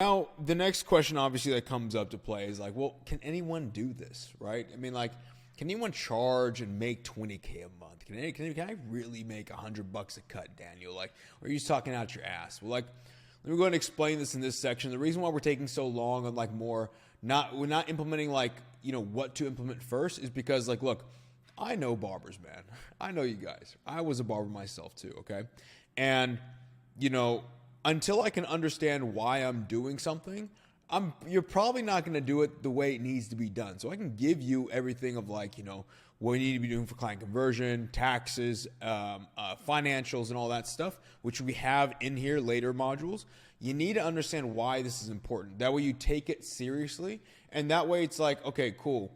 Now, the next question obviously that comes up to play is like, well, can anyone do this, right? I mean, like, can anyone charge and make 20K a month? Can I really make $100 a cut, Daniel? Like, or are you just talking out your ass? Well, like, let me go ahead and explain this in this section. The reason why we're taking so long on like we're not implementing like, what to implement first is because like, look, I know barbers, man. I know you guys. I was a barber myself too, okay? And, until I can understand why I'm doing something, you're probably not going to do it the way it needs to be done. So I can give you everything of like, what you need to be doing for client conversion, taxes, financials, and all that stuff, which we have in here later modules. You need to understand why this is important. That way you take it seriously. And that way it's like, okay, cool.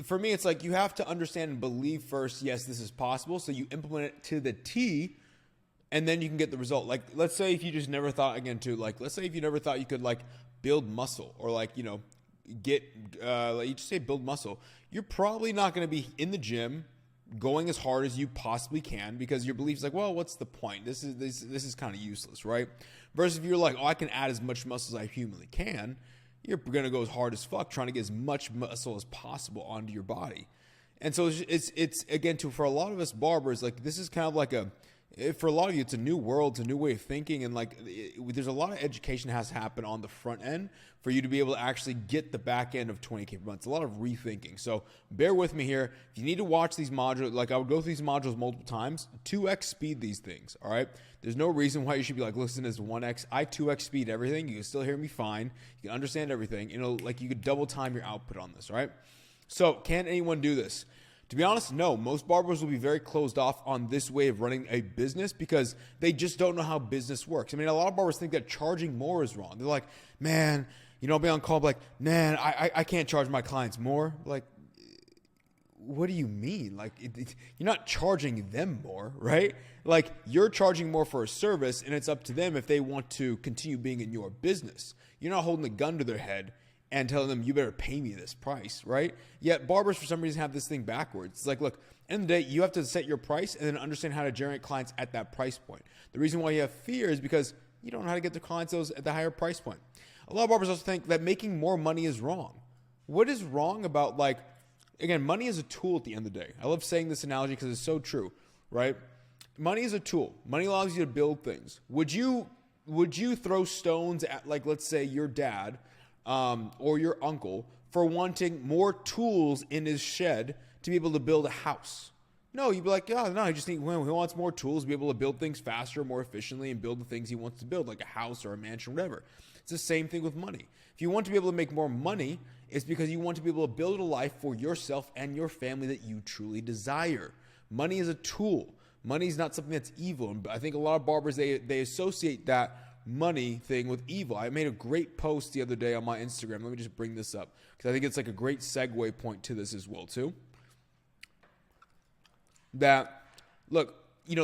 For me, it's like you have to understand and believe first, yes, this is possible. So you implement it to the T, and then you can get the result. Like, let's say if you just never thought, let's say if you never thought you could like build muscle or like, you just say build muscle. You're probably not going to be in the gym going as hard as you possibly can because your belief is like, well, what's the point? This is kind of useless, right? Versus if you're like, oh, I can add as much muscle as I humanly can, you're going to go as hard as fuck trying to get as much muscle as possible onto your body. And so it's again, for a lot of us barbers, like this is kind of like for a lot of you, it's a new world, it's a new way of thinking, and like there's a lot of education that has to happen on the front end for you to be able to actually get the back end of 20K per month. It's a lot of rethinking. So bear with me here. If you need to watch these modules, like I would go through these modules multiple times, 2x speed these things, all right? There's no reason why you should be like, listen, this is 1x. I 2x speed everything. You can still hear me fine. You can understand everything. Like you could double time your output on this, all right? So can anyone do this? To be honest, no. Most barbers will be very closed off on this way of running a business because they just don't know how business works. I mean, a lot of barbers think that charging more is wrong. They're like, man, I'll be on call, like, man, I can't charge my clients more. Like, what do you mean? Like, you're not charging them more, right? Like, you're charging more for a service, and it's up to them if they want to continue being in your business. You're not holding a gun to their head and telling them, you better pay me this price, right? Yet barbers, for some reason, have this thing backwards. It's like, look, end of the day, you have to set your price and then understand how to generate clients at that price point. The reason why you have fear is because you don't know how to get the clients at the higher price point. A lot of barbers also think that making more money is wrong. What is wrong about, like, again, money is a tool at the end of the day. I love saying this analogy because it's so true, right? Money is a tool. Money allows you to build things. Would you throw stones at, like, let's say your dad or your uncle for wanting more tools in his shed to be able to build a house? No, you'd be like, oh, no, he wants more tools to be able to build things faster, more efficiently, and build the things he wants to build, like a house or a mansion, whatever. It's the same thing with money. If you want to be able to make more money, it's because you want to be able to build a life for yourself and your family that you truly desire. Money is a tool. Money is not something that's evil. And I think a lot of barbers, they associate that money thing with evil. I made a great post the other day on my Instagram. Let me just bring this up because I think it's like a great segue point to this as well too. That, look,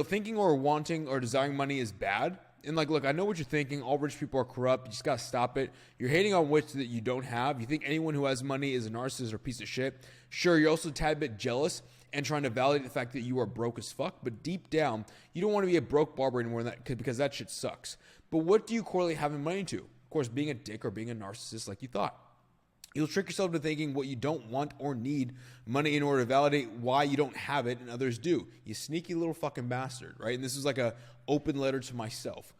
thinking or wanting or desiring money is bad. And like, look, I know what you're thinking. All rich people are corrupt. You just got to stop it. You're hating on which that you don't have. You think anyone who has money is a narcissist or a piece of shit. Sure, you're also a tad bit jealous and trying to validate the fact that you are broke as fuck. But deep down, you don't want to be a broke barber anymore because that shit sucks. But what do you correlate having money to? Of course, being a dick or being a narcissist like you thought. You'll trick yourself into thinking what you don't want or need money in order to validate why you don't have it and others do. You sneaky little fucking bastard, right? And this is like a open letter to myself.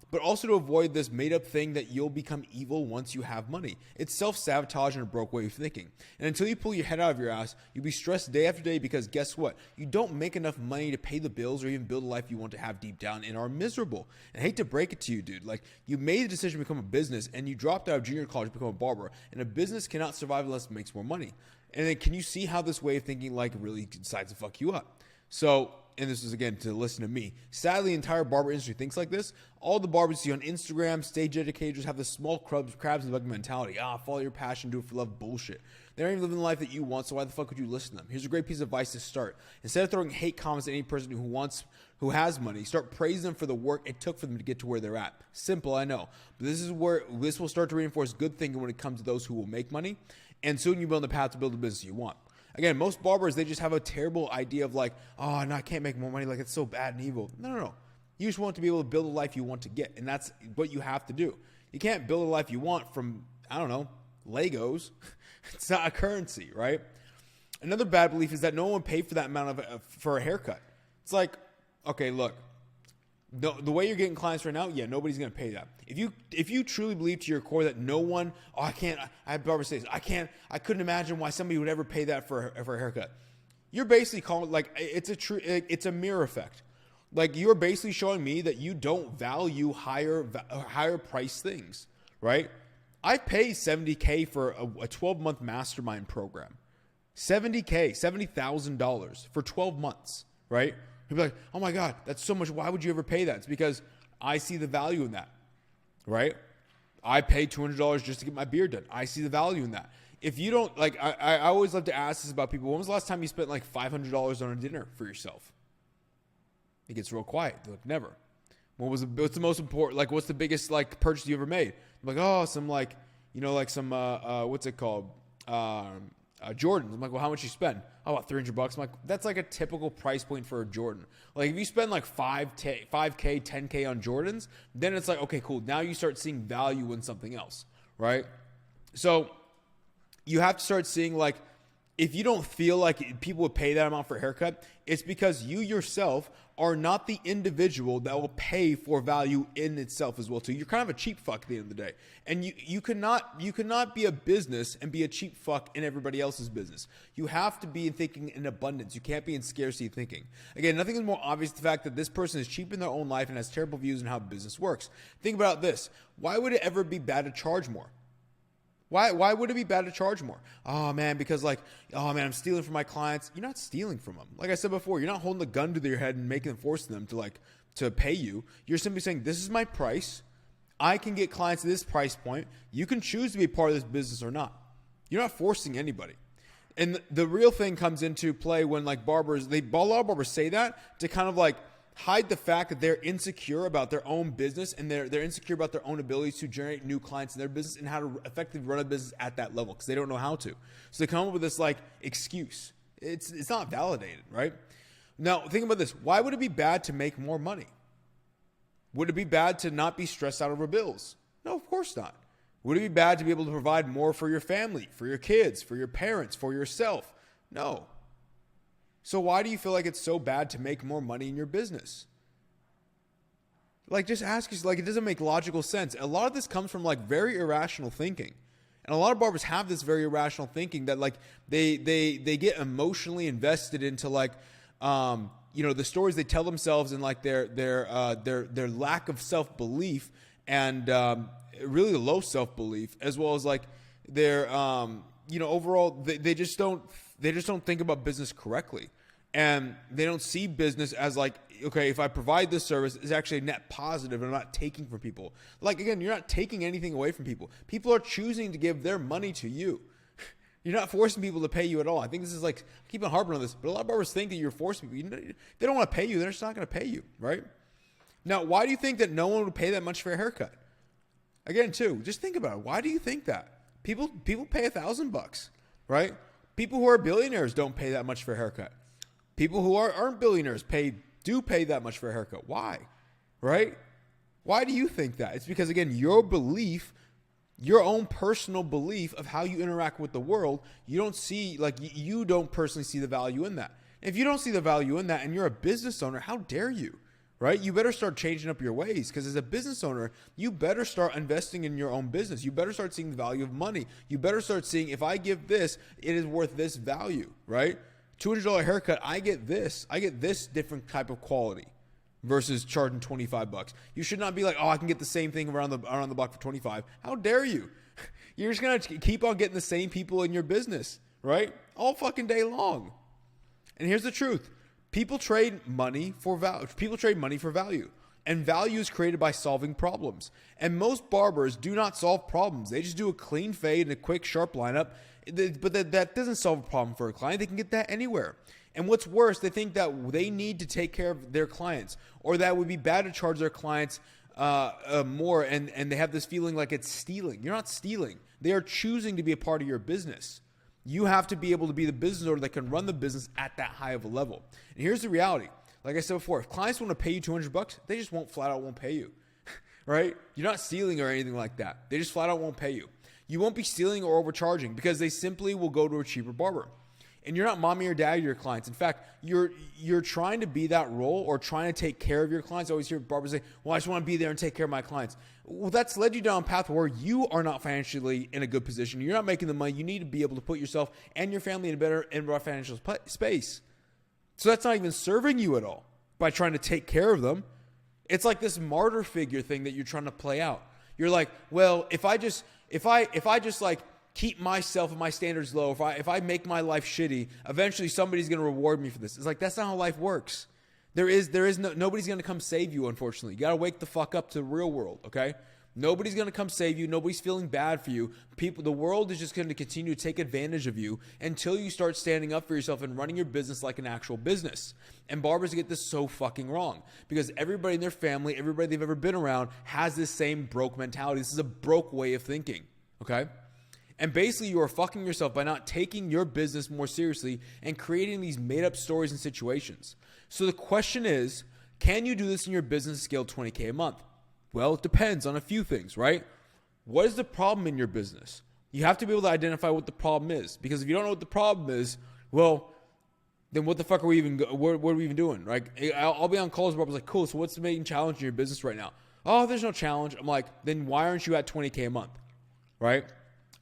But also to avoid this made-up thing that you'll become evil once you have money. It's self-sabotage and a broke way of thinking. And until you pull your head out of your ass, you'll be stressed day after day because guess what? You don't make enough money to pay the bills or even build a life you want to have deep down and are miserable. And I hate to break it to you, dude. Like, you made the decision to become a business and you dropped out of junior college to become a barber. And a business cannot survive unless it makes more money. And then can you see how this way of thinking like really decides to fuck you up? So, and this is again to listen to me. Sadly, the entire barber industry thinks like this. All the barbers you see on Instagram, stage educators have this small crabs in the bucket mentality. Follow your passion, do it for love bullshit. They don't even live the life that you want, so why the fuck would you listen to them? Here's a great piece of advice to start. Instead of throwing hate comments at any person who has money, start praising them for the work it took for them to get to where they're at. Simple, I know. But this is where this will start to reinforce good thinking when it comes to those who will make money. And soon you'll be on the path to build the business you want. Again, most barbers, they just have a terrible idea of like, oh, no, I can't make more money. Like, it's so bad and evil. No. You just want to be able to build a life you want to get. And that's what you have to do. You can't build a life you want from, I don't know, Legos. It's not a currency, right? Another bad belief is that no one would pay for that amount for a haircut. It's like, okay, look, the way you're getting clients right now, yeah, nobody's going to pay that. If you truly believe to your core that no one, I have barbers say this, I couldn't imagine why somebody would ever pay that for a haircut. You're basically calling, like, it's a mirror effect. Like, you're basically showing me that you don't value higher price things, right? I pay $70K for a 12-month mastermind program. $70,000 for 12 months, right? You'll be like, oh my God, that's so much. Why would you ever pay that? It's because I see the value in that, right? I pay $200 just to get my beard done. I see the value in that. If you don't, like, I always love to ask this about people. When was the last time you spent like $500 on a dinner for yourself? It gets real quiet. They're like, never. What's the most important, like, what's the biggest, like, purchase you ever made? I'm like, oh, some, like, you know, like some, what's it called? Jordans. I'm like, well, how much you spend? Oh, about $300. I'm like, that's like a typical price point for a Jordan. Like, if you spend like 5K, 10K on Jordans, then it's like, okay, cool. Now you start seeing value in something else, right? So you have to start seeing, like, if you don't feel like people would pay that amount for a haircut, it's because you yourself are not the individual that will pay for value in itself as well too. You're kind of a cheap fuck at the end of the day. And you cannot be a business and be a cheap fuck in everybody else's business. You have to be thinking in abundance. You can't be in scarcity thinking. Again, nothing is more obvious than the fact that this person is cheap in their own life and has terrible views on how business works. Think about this. Why would it ever be bad to charge more? Why would it be bad to charge more? Oh, man, because, like, oh, man, I'm stealing from my clients. You're not stealing from them. Like I said before, you're not holding the gun to their head and forcing them to pay you. You're simply saying, this is my price. I can get clients at this price point. You can choose to be a part of this business or not. You're not forcing anybody. And the real thing comes into play when, like, a lot of barbers say that to kind of, like, hide the fact that they're insecure about their own business and they're insecure about their own abilities to generate new clients in their business and how to effectively run a business at that level because they don't know how to. So they come up with this, like, excuse. It's not validated, right? Now, think about this. Why would it be bad to make more money? Would it be bad to not be stressed out over bills? No, of course not. Would it be bad to be able to provide more for your family, for your kids, for your parents, for yourself? No. So why do you feel like it's so bad to make more money in your business? Like, just ask yourself, like, it doesn't make logical sense. A lot of this comes from, like, very irrational thinking. And a lot of barbers have this very irrational thinking that, like, they get emotionally invested into, like, you know, the stories they tell themselves and, like, their lack of self-belief and really low self-belief, as well as, like, their you know, overall they just don't think about business correctly. And they don't see business as, like, okay, if I provide this service, it's actually a net positive and I'm not taking from people. Like, again, you're not taking anything away from people. People are choosing to give their money to you. You're not forcing people to pay you at all. I think this is, like, I keep on harping on this, but a lot of barbers think that you're forcing people. They don't want to pay you. They're just not going to pay you, right? Now, why do you think that no one would pay that much for a haircut? Again, too, just think about it. Why do you think that? People pay $1,000, right? People who are billionaires don't pay that much for a haircut. People who aren't billionaires do pay that much for a haircut. Why? Right? Why do you think that? It's because, again, your belief, your own personal belief of how you interact with the world, you don't see, like, you don't personally see the value in that. If you don't see the value in that and you're a business owner, how dare you? Right? You better start changing up your ways, because as a business owner, you better start investing in your own business. You better start seeing the value of money. You better start seeing, if I give this, it is worth this value, right? $200 haircut, I get this different type of quality versus charging $25. You should not be like, oh, I can get the same thing around the block for $25. How dare you? You're just going to keep on getting the same people in your business, right? All fucking day long. And here's the truth. People trade money for value. And value is created by solving problems. And most barbers do not solve problems. They just do a clean fade and a quick, sharp lineup. But that doesn't solve a problem for a client. They can get that anywhere. And what's worse, they think that they need to take care of their clients, or that would be bad to charge their clients more. And they have this feeling like it's stealing. You're not stealing. They are choosing to be a part of your business. You have to be able to be the business owner that can run the business at that high of a level. And here's the reality. Like I said before, if clients want to pay you $200, they just flat out won't pay you. right? You're not stealing or anything like that. They just flat out won't pay you. You won't be stealing or overcharging because they simply will go to a cheaper barber. And you're not mommy or daddy to your clients. In fact, you're trying to be that role or trying to take care of your clients. I always hear barbers say, well, I just want to be there and take care of my clients. Well, that's led you down a path where you are not financially in a good position. You're not making the money. You need to be able to put yourself and your family in a better financial space. So that's not even serving you at all by trying to take care of them. It's like this martyr figure thing that you're trying to play out. You're like, well, if I just like keep myself and my standards low, if I make my life shitty, eventually somebody's going to reward me for this. It's like, that's not how life works. Nobody's going to come save you, unfortunately. You got to wake the fuck up to the real world, okay? Nobody's going to come save you. Nobody's feeling bad for you. The world is just going to continue to take advantage of you until you start standing up for yourself and running your business like an actual business. And barbers get this so fucking wrong because everybody in their family, everybody they've ever been around has this same broke mentality. This is a broke way of thinking, okay? And basically, you are fucking yourself by not taking your business more seriously and creating these made-up stories and situations. So the question is, can you do this in your business scale $20K a month? Well, it depends on a few things, right? What is the problem in your business? You have to be able to identify what the problem is. Because if you don't know what the problem is, well, then what the fuck are we even, what are we even doing, right? I'll be on calls where I was like, cool, so what's the main challenge in your business right now? Oh, there's no challenge. I'm like, then why aren't you at $20K a month, right?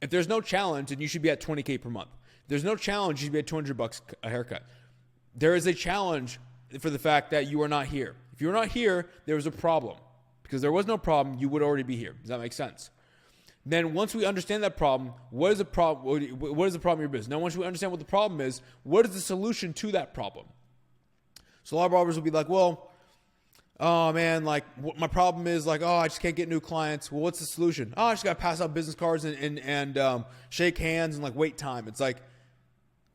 If there's no challenge, then you should be at $20K per month. If there's no challenge, you should be at $200 a haircut. There is a challenge for the fact that you are not here. If you're not here, there was a problem. Because there was no problem, you would already be here. Does that make sense? Then once we understand that problem, what is the problem? What is the problem in your business? Now, once we understand what the problem is, what is the solution to that problem? So a lot of barbers will be like, well, oh man, like my problem is like, oh, I just can't get new clients. Well, what's the solution? Oh, I just got to pass out business cards and shake hands and like wait time. It's like,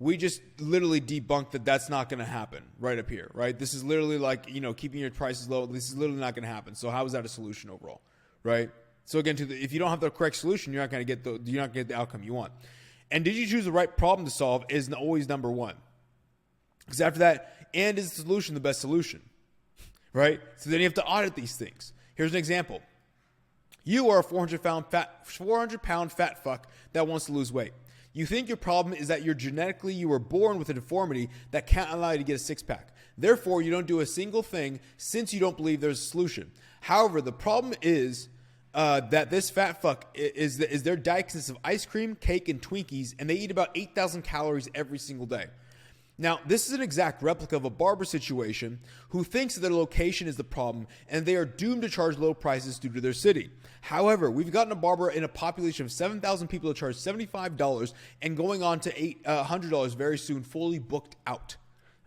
we just literally debunked that that's not going to happen right up here, right? This is literally like, keeping your prices low. This is literally not going to happen. So how is that a solution overall, right? So again, if you don't have the correct solution, you're not going to get the outcome you want. And did you choose the right problem to solve is always number one. Because after that, and is the solution the best solution, right? So then you have to audit these things. Here's an example. You are a 400-pound fat fuck that wants to lose weight. You think your problem is that you were born with a deformity that can't allow you to get a six-pack. Therefore, you don't do a single thing since you don't believe there's a solution. However, the problem is that this fat fuck is their diet consists of ice cream, cake, and Twinkies, and they eat about 8,000 calories every single day. Now, this is an exact replica of a barber situation who thinks that their location is the problem and they are doomed to charge low prices due to their city. However, we've gotten a barber in a population of 7,000 people to charge $75 and going on to $100 very soon, fully booked out.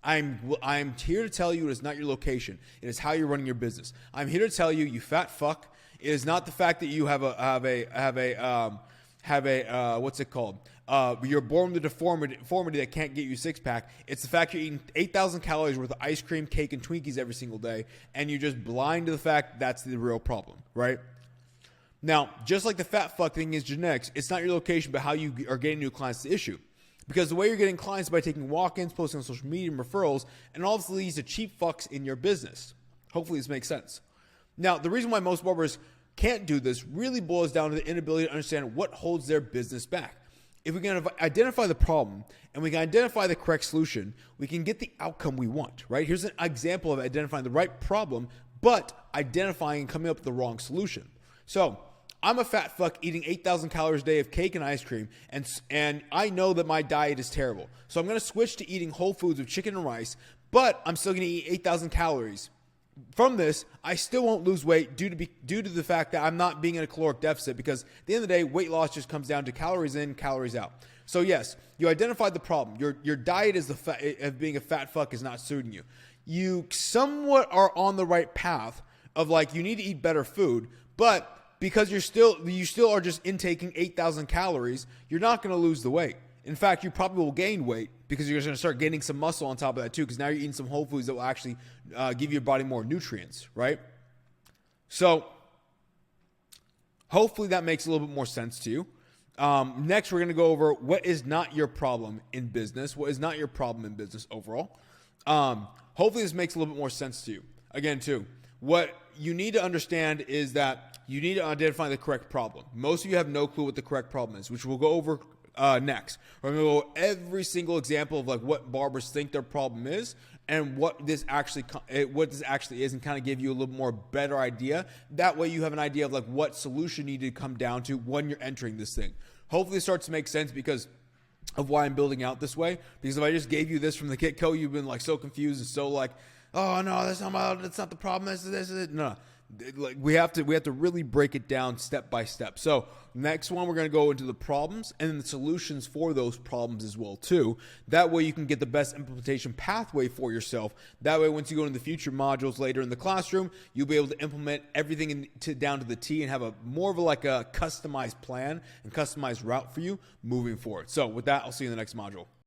I'm here to tell you it is not your location. It is how you're running your business. I'm here to tell you, you fat fuck, it is not the fact that you have a what's it called? You're born with a deformity that can't get you six pack. It's the fact you're eating 8,000 calories worth of ice cream, cake, and Twinkies every single day, and you're just blind to the fact that's the real problem, right? Now, just like the fat fuck thing is genetics, it's not your location, but how you are getting new clients the issue. Because the way you're getting clients is by taking walk-ins, posting on social media, and referrals, and all this leads to cheap fucks in your business. Hopefully this makes sense. Now, the reason why most barbers can't do this really boils down to the inability to understand what holds their business back. If we can identify the problem and we can identify the correct solution, we can get the outcome we want, right? Here's an example of identifying the right problem, but identifying and coming up with the wrong solution. So I'm a fat fuck eating 8,000 calories a day of cake and ice cream, and I know that my diet is terrible. So I'm going to switch to eating whole foods with chicken and rice, but I'm still going to eat 8,000 calories. From this, I still won't lose weight due to the fact that I'm not being in a caloric deficit, because at the end of the day, weight loss just comes down to calories in, calories out. So yes, you identified the problem. Your diet of being a fat fuck is not suiting you. You somewhat are on the right path of like you need to eat better food, but because you still are just intaking 8,000 calories, you're not going to lose the weight. In fact, you probably will gain weight because you're going to start gaining some muscle on top of that too, because now you're eating some whole foods that will actually give your body more nutrients, right? So hopefully that makes a little bit more sense to you. Next, we're going to go over what is not your problem in business. What is not your problem in business overall? Hopefully this makes a little bit more sense to you. Again, too, what you need to understand is that you need to identify the correct problem. Most of you have no clue what the correct problem is, which we'll go over next. We're going to go over every single example of like what barbers think their problem is and what this actually is, and kind of give you a little more better idea. That way you have an idea of like what solution you need to come down to when you're entering this thing. Hopefully it starts to make sense because of why I'm building out this way. Because if I just gave you this from the get-go, you've been like so confused and so like, oh no, that's not the problem. This is no. Like we have to really break it down step by step. So next one, we're going to go into the problems and then the solutions for those problems as well too. That way you can get the best implementation pathway for yourself. That way, once you go into the future modules later in the classroom, you'll be able to implement everything down to the T and have a more of a customized plan and customized route for you moving forward. So with that, I'll see you in the next module.